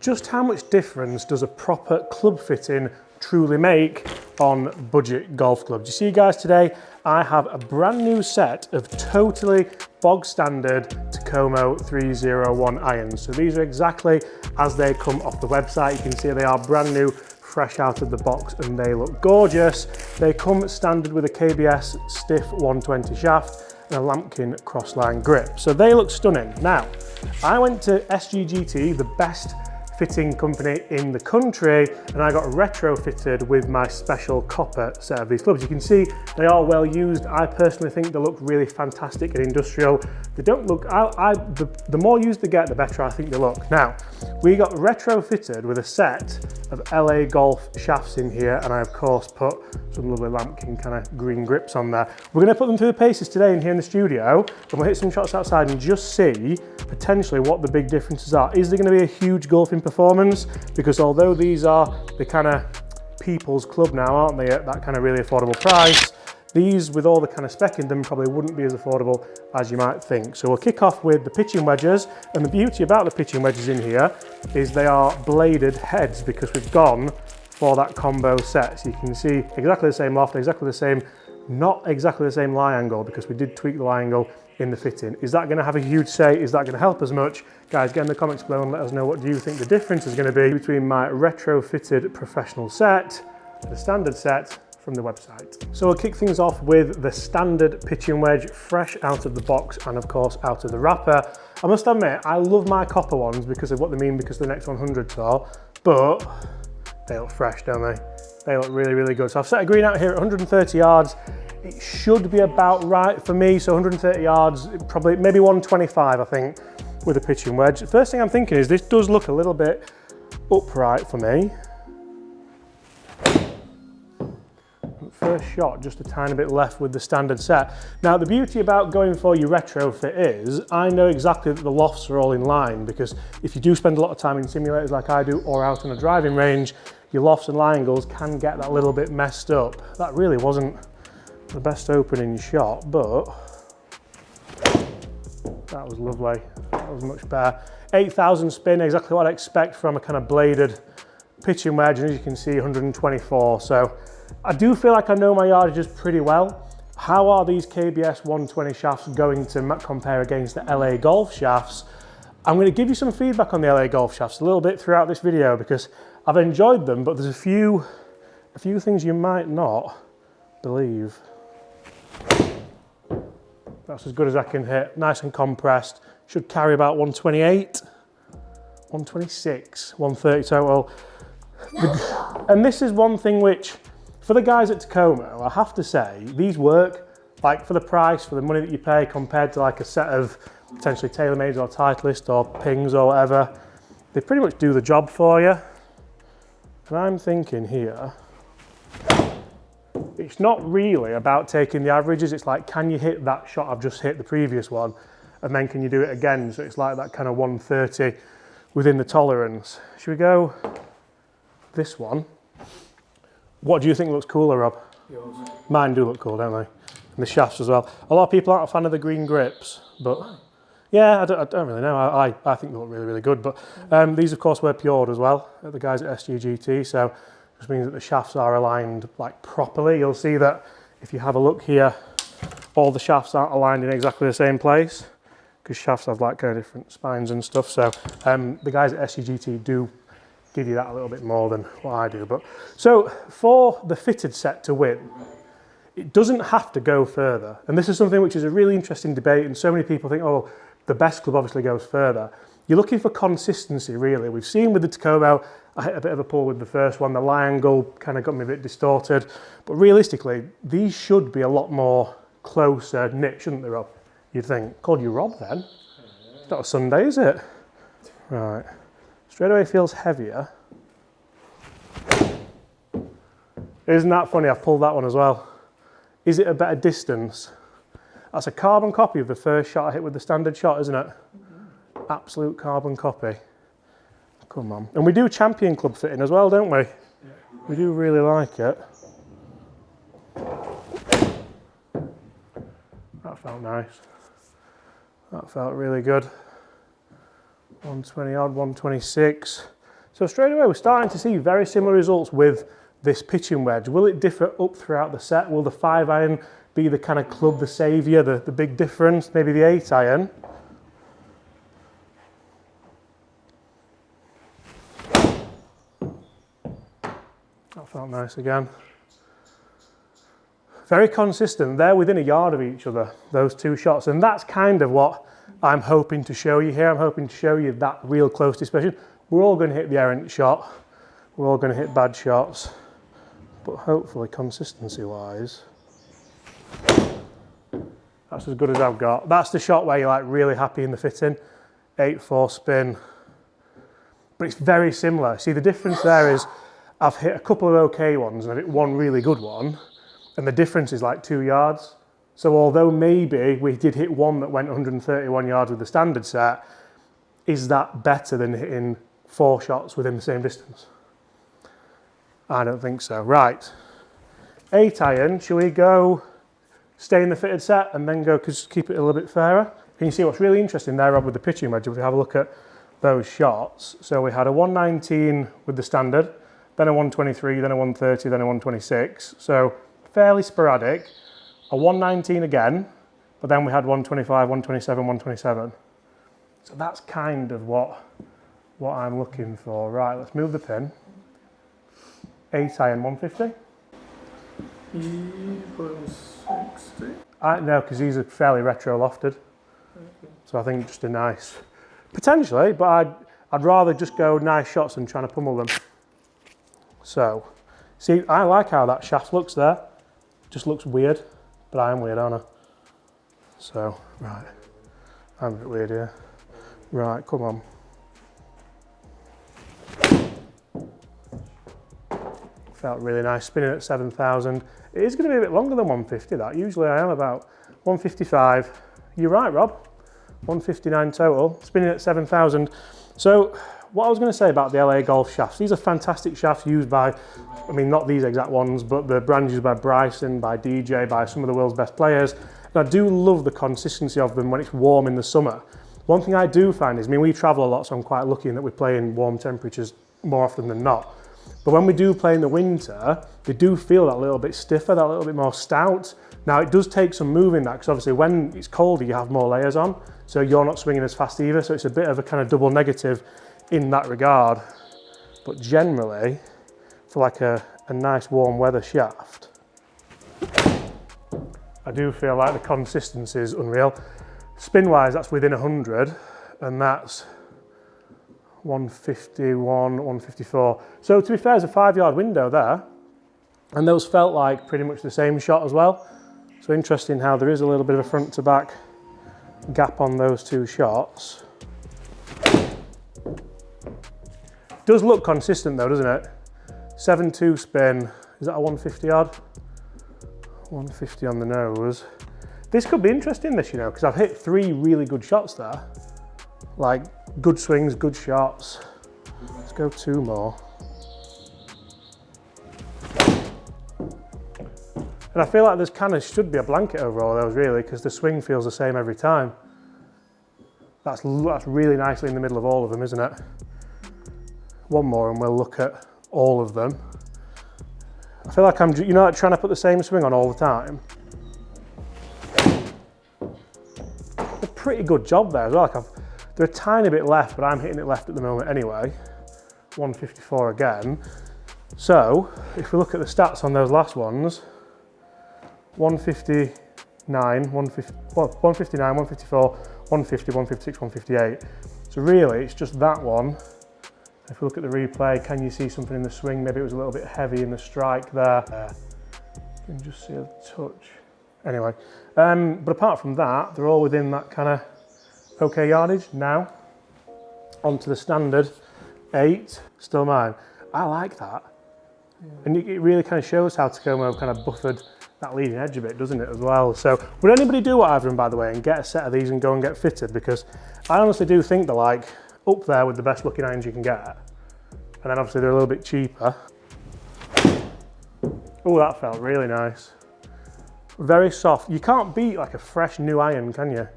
just how much difference does a proper club fitting truly make on budget golf clubs? You see guys, today I have a brand new set of totally bog standard Takomo 301 irons. So these are exactly as they come off the website. You can see they are brand new, fresh out of the box, and they look gorgeous. They come standard with a KBS stiff 120 shaft and a lambkin crossline grip. So they look stunning. Now, I went to SGGT, the best fitting company in the country, and I got retrofitted with my special copper set of these clubs. You can see they are well used. I personally think they look really fantastic and industrial. They don't look, the more used they get, the better I think they look. Now, we got retrofitted with a set of LA Golf shafts in here, and I of course put some lovely lambkin kind of green grips on there. We're going to put them through the paces today in here in the studio, and we'll hit some shots outside and just see potentially what the big differences are. Is there going to be a huge golfing performance? Because although these are the kind of people's club now, aren't they, at that kind of really affordable price, these with all the kind of spec in them probably wouldn't be as affordable as you might think. So we'll kick off with the pitching wedges, and the beauty about the pitching wedges in here is they are bladed heads because we've gone for that combo set. So you can see exactly the same loft, exactly the same, not exactly the same lie angle because we did tweak the lie angle in the fitting. Is that going to have a huge say? Is that going to help as much? Guys, get in the comments below and let us know what do you think the difference is going to be between my retrofitted professional set and the standard set from the website. So we'll kick things off with the standard pitching wedge, fresh out of the box and of course out of the wrapper. I must admit, I love my copper ones because of what they mean, because the next 100s are, but they look fresh, don't they? They look really, really good. So I've set a green out here at 130 yards. It should be about right for me. So 130 yards, probably maybe 125, I think, with a pitching wedge. The first thing I'm thinking is this does look a little bit upright for me. First shot, just a tiny bit left with the standard set. Now, the beauty about going for your retrofit is I know exactly that the lofts are all in line, because if you do spend a lot of time in simulators like I do or out on a driving range, your lofts and lie angles can get that little bit messed up. That really wasn't the best opening shot, but that was lovely. That was much better. 8,000 spin, exactly what I expect from a kind of bladed pitching wedge, and as you can see, 124. So I do feel like I know my yardages pretty well. How are these KBS 120 shafts going to compare against the LA Golf shafts? I'm going to give you some feedback on the LA Golf shafts a little bit throughout this video because I've enjoyed them, but there's a few things you might not believe. That's as good as I can hit, nice and compressed. Should carry about 128, 126, 130 total. And this is one thing which, for the guys at Takomo, I have to say, these work, like for the price, for the money that you pay compared to like a set of potentially TaylorMades or Titleist or Pings or whatever. They pretty much do the job for you. And I'm thinking here, it's not really about taking the averages. It's like, can you hit that shot I've just hit, the previous one, and then can you do it again? So it's like that kind of 130 within the tolerance. Should we go this one? What do you think looks cooler, Rob? Yours. Mine do look cool, don't they? And the shafts as well. A lot of people aren't a fan of the green grips, but yeah, I don't really know. I think they look really, really good. But these, of course, were pured as well at the guys at SGGT. So just means that the shafts are aligned like properly. You'll see that if you have a look here, all the shafts aren't aligned in exactly the same place because shafts have like kind of different spines and stuff. So the guys at SGGT do give you that a little bit more than what I do. But so for the fitted set to win, it doesn't have to go further. And this is something which is a really interesting debate, and so many people think, oh, the best club obviously goes further. You're looking for consistency, really. We've seen with the Takomo, I hit a bit of a pull with the first one, the lie angle kind of got me a bit distorted, but realistically, these should be a lot more closer knit, shouldn't they, Rob? You'd think. Called you Rob then? It's not a Sunday, is it? Right. Straight away feels heavier. Isn't that funny? I've pulled that one as well. Is it a better distance? That's a carbon copy of the first shot I hit with the standard shot, isn't it? Mm-hmm. Absolute carbon copy. Come on. And we do champion club fitting as well, don't we? Yeah. We do really like it. That felt nice. That felt really good. 120 odd, 126. So straight away, we're starting to see very similar results with this pitching wedge. Will it differ up throughout the set? Will the 5-iron be the kind of club, the saviour, the big difference? Maybe the 8-iron. That felt nice again. Very consistent. They're within a yard of each other, those two shots. And that's kind of what I'm hoping to show you here. I'm hoping to show you that real close dispersion. We're all going to hit the errant shot. We're all going to hit bad shots. But hopefully, consistency-wise, that's as good as I've got. That's the shot where you're like really happy in the fitting. 8-4 spin. But it's very similar. See, the difference there is I've hit a couple of okay ones and I've hit one really good one. And the difference is like 2 yards. So although maybe we did hit one that went 131 yards with the standard set, is that better than hitting 4 shots within the same distance? I don't think so. Right, 8-iron, shall we go stay in the fitted set and then go just keep it a little bit fairer? Can you see what's really interesting there, Rob, with the pitching wedge? If we have a look at those shots. So we had a 119 with the standard, then a 123, then a 130, then a 126. So fairly sporadic. A 119 again, but then we had 125, 127, 127. So that's kind of what I'm looking for. Right, let's move the pin. 8-iron 150. You put him 60. No, because these are fairly retro lofted. Okay. So I think just a nice, potentially, but I'd rather just go nice shots than trying to pummel them. So, see, I like how that shaft looks there. Just looks weird, but I am weird, aren't I? So, right, I'm a bit weird here. Right, come on. Felt really nice, spinning at 7,000. It is going to be a bit longer than 150, that. Usually I am about 155. You're right, Rob. 159 total, spinning at 7,000. So what I was going to say about the LA Golf shafts, these are fantastic shafts used by, I mean, not these exact ones, but the brands used by Bryson, by DJ, by some of the world's best players. And I do love the consistency of them when it's warm in the summer. One thing I do find is, I mean, we travel a lot, so I'm quite lucky in that we play in warm temperatures more often than not. But when we do play in the winter, they do feel that little bit stiffer, that little bit more stout. Now, it does take some moving that, because obviously when it's colder, you have more layers on, so you're not swinging as fast either, so it's a bit of a kind of double negative in that regard. But generally, for like a nice warm weather shaft, I do feel like the consistency is unreal. Spin-wise, that's within 100, and that's 151, 154. So to be fair, there's a 5-yard window there, and those felt like pretty much the same shot as well. So interesting how there is a little bit of a front to back gap on those two shots. Does look consistent though, doesn't it? 7.2 spin, is that a 150 odd? 150 on the nose. This could be interesting this, you know, because I've hit 3 really good shots there. Like, good swings, good shots. Let's go 2 more. And I feel like there's kind of should be a blanket over all of those really, because the swing feels the same every time. That's really nicely in the middle of all of them, isn't it? One more and we'll look at all of them. I feel like I'm, you know, like trying to put the same swing on all the time. A pretty good job there as well. Like they're a tiny bit left, but I'm hitting it left at the moment anyway. 154 again. So if we look at the stats on those last ones, 159, 159, 154, 150, 156, 158. So really it's just that one. If we look at the replay, can you see something in the swing? Maybe it was a little bit heavy in the strike there. You can just see a touch. Anyway, but apart from that, they're all within that kind of okay yardage. Now, onto the standard 8, still mine. I like that. Yeah. And it really kind of shows how Takomo kind of buffered that leading edge a bit, doesn't it, as well? So, would anybody do what I've done, by the way, and get a set of these and go and get fitted? Because I honestly do think they're like up there with the best looking irons you can get. And then obviously they're a little bit cheaper. Oh, that felt really nice. Very soft. You can't beat like a fresh new iron, can you?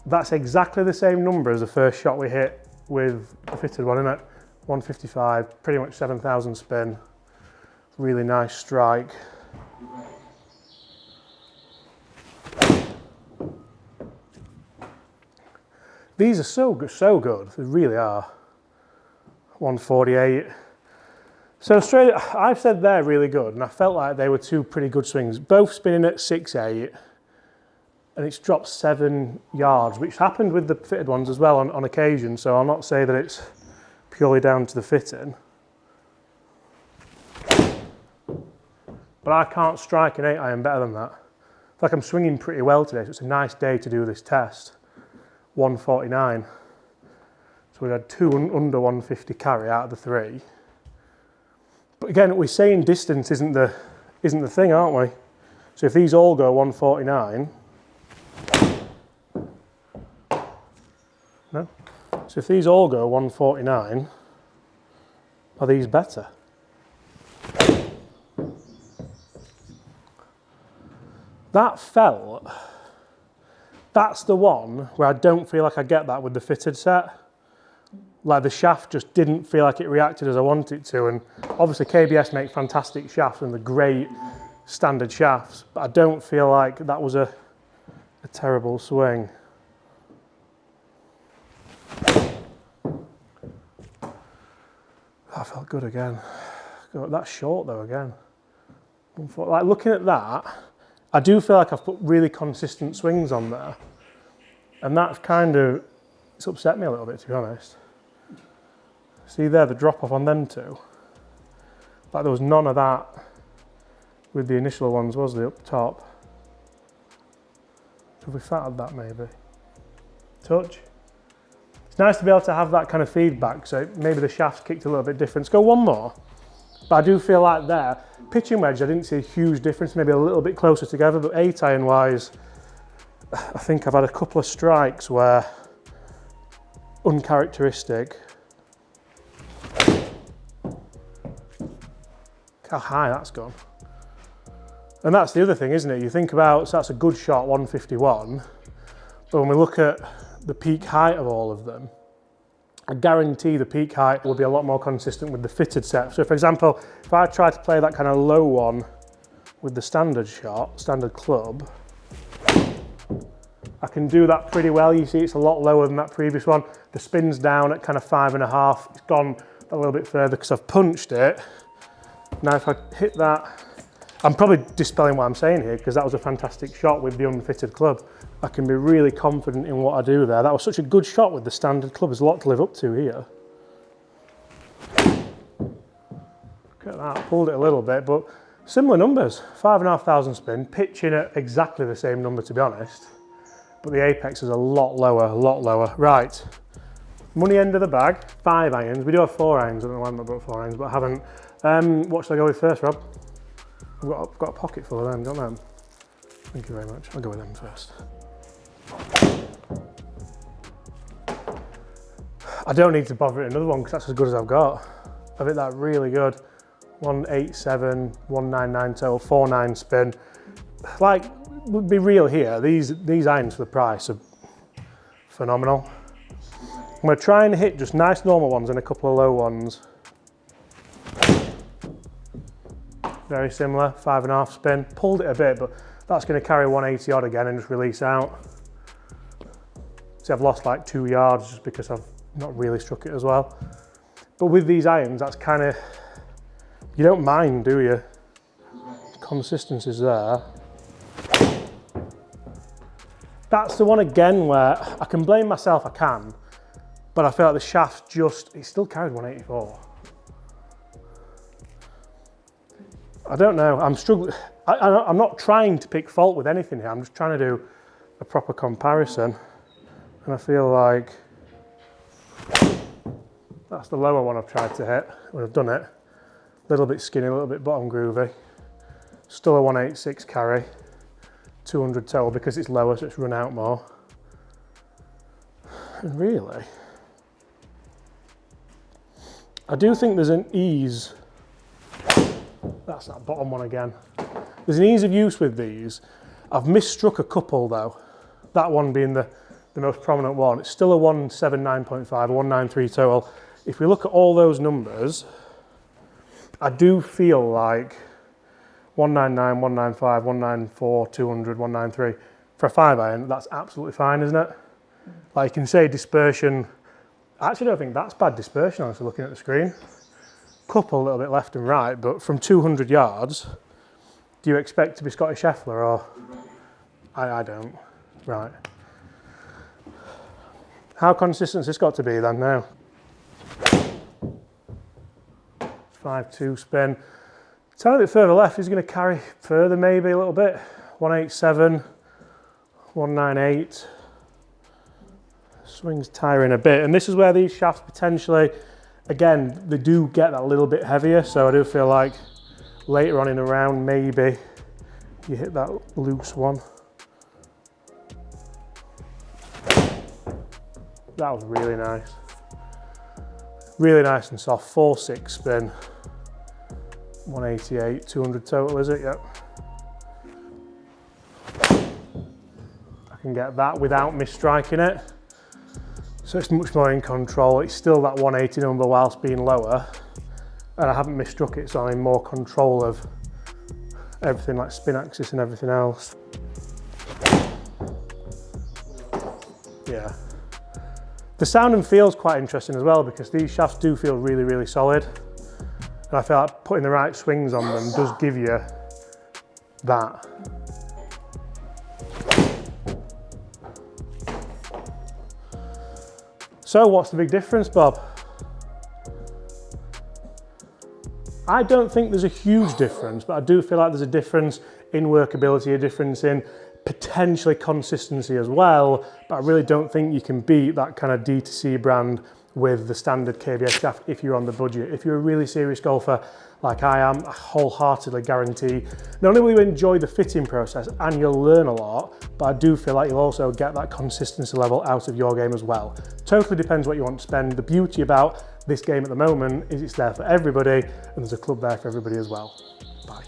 That's exactly the same number as the first shot we hit with the fitted one, isn't it? 155, pretty much 7,000 spin. Really nice strike. These are so good, they really are. 148. So straight, I've said they're really good, and I felt like they were two pretty good swings. Both spinning at 6'8", and it's dropped 7 yards, which happened with the fitted ones as well on occasion, so I'll not say that it's purely down to the fitting. But I can't strike an 8-iron better than that. I feel like I'm swinging pretty well today, so it's a nice day to do this test. 149. So we had 2 under 150 carry out of the 3. But again, we're saying distance isn't the thing, aren't we? So if these all go 149, no. So if these all go 149, are these better? That felt, that's the one where I don't feel like I get that with the fitted set. Like the shaft just didn't feel like it reacted as I wanted it to, and obviously KBS make fantastic shafts and they're great standard shafts, but I don't feel like that was a terrible swing. That felt good again. That's short though again. Like looking at that, I do feel like I've put really consistent swings on there, and that's kind of, it's upset me a little bit, to be honest. See there, the drop off on them two? Like there was none of that with the initial ones, was there, up top? Have we fatted that maybe? Touch? It's nice to be able to have that kind of feedback, so maybe the shaft's kicked a little bit different. Let's go one more. But I do feel like there, pitching wedge, I didn't see a huge difference, maybe a little bit closer together, but 8-iron wise, I think I've had a couple of strikes where uncharacteristic. How high that's gone. And that's the other thing, isn't it? You think about, so that's a good shot, 151, but when we look at the peak height of all of them, I guarantee the peak height will be a lot more consistent with the fitted set. So for example, if I try to play that kind of low one with the standard shot, standard club, I can do that pretty well. You see it's a lot lower than that previous one. The spin's down at kind of 5.5. It's gone a little bit further because I've punched it. Now if I hit that, I'm probably dispelling what I'm saying here because that was a fantastic shot with the unfitted club. I can be really confident in what I do there. That was such a good shot with the standard club. There's a lot to live up to here. Look at that, pulled it a little bit, but similar numbers. 5,500 spin, pitching at exactly the same number to be honest, but the apex is a lot lower. Right, money end of the bag, 5 irons. We do have 4 irons. I don't know why I've got 4 irons, but I haven't. What should I go with first, Rob? I've got a pocket full of them, don't I? Thank you very much. I'll go with them first. I don't need to bother it another one because that's as good as I've got. I've hit that really good. 187, 199 total, 49 spin. Like, we'll be real here. These irons for the price are phenomenal. I'm going to try and hit just nice normal ones and a couple of low ones. Very similar, 5.5 spin. Pulled it a bit, but that's going to carry 180 odd again and just release out. See, I've lost like 2 yards just because I've not really struck it as well. But with these irons, that's kind of, you don't mind, do you? Consistency's there. That's the one again where I can blame myself, I can, but I feel like the shaft just, it still carried 184. I don't know, I'm struggling. I'm not trying to pick fault with anything here, I'm just trying to do a proper comparison. And I feel like that's the lower one I've tried to hit when I've done it. A little bit skinny, a little bit bottom groovy. Still a 186 carry, 200 total because it's lower, so it's run out more. And really, I do think there's an ease. That's that bottom one again. There's an ease of use with these. I've misstruck a couple though. That one being the most prominent one. It's still a 179.5, a 193 total. if we look at all those numbers, I do feel like 199, 195, 194, 200, 193, for a 5-iron, that's absolutely fine, isn't it? Like you can say dispersion, I actually don't think that's bad dispersion, honestly, looking at the screen. Couple a little bit left and right, but from 200 yards, do you expect to be Scotty Scheffler or? I don't. Right. How consistent has this got to be then now? 5-2 spin. Tiny bit further left, he's going to carry further maybe a little bit. 187, 198. Swings tiring a bit, and this is where these shafts potentially, again, they do get that little bit heavier, so I do feel like later on in the round, maybe you hit that loose one. That was really nice. Really nice and soft, 4-6 spin. 188, 200 total, is it? Yep. I can get that without misstriking it. So it's much more in control. It's still that 180 number whilst being lower. And I haven't misstruck it, so I'm in more control of everything like spin axis and everything else. Yeah. The sound and feel is quite interesting as well because these shafts do feel really, really solid. And I feel like putting the right swings on them does give you that. So what's the big difference, Bob? I don't think there's a huge difference, but I do feel like there's a difference in workability, a difference in potentially consistency as well, but I really don't think you can beat that kind of D2C brand with the standard KBS shaft if you're on the budget. If you're a really serious golfer like I am, I wholeheartedly guarantee not only will you enjoy the fitting process and you'll learn a lot, but I do feel like you'll also get that consistency level out of your game as well. Totally depends what you want to spend. The beauty about this game at the moment is it's there for everybody and there's a club there for everybody as well. Bye.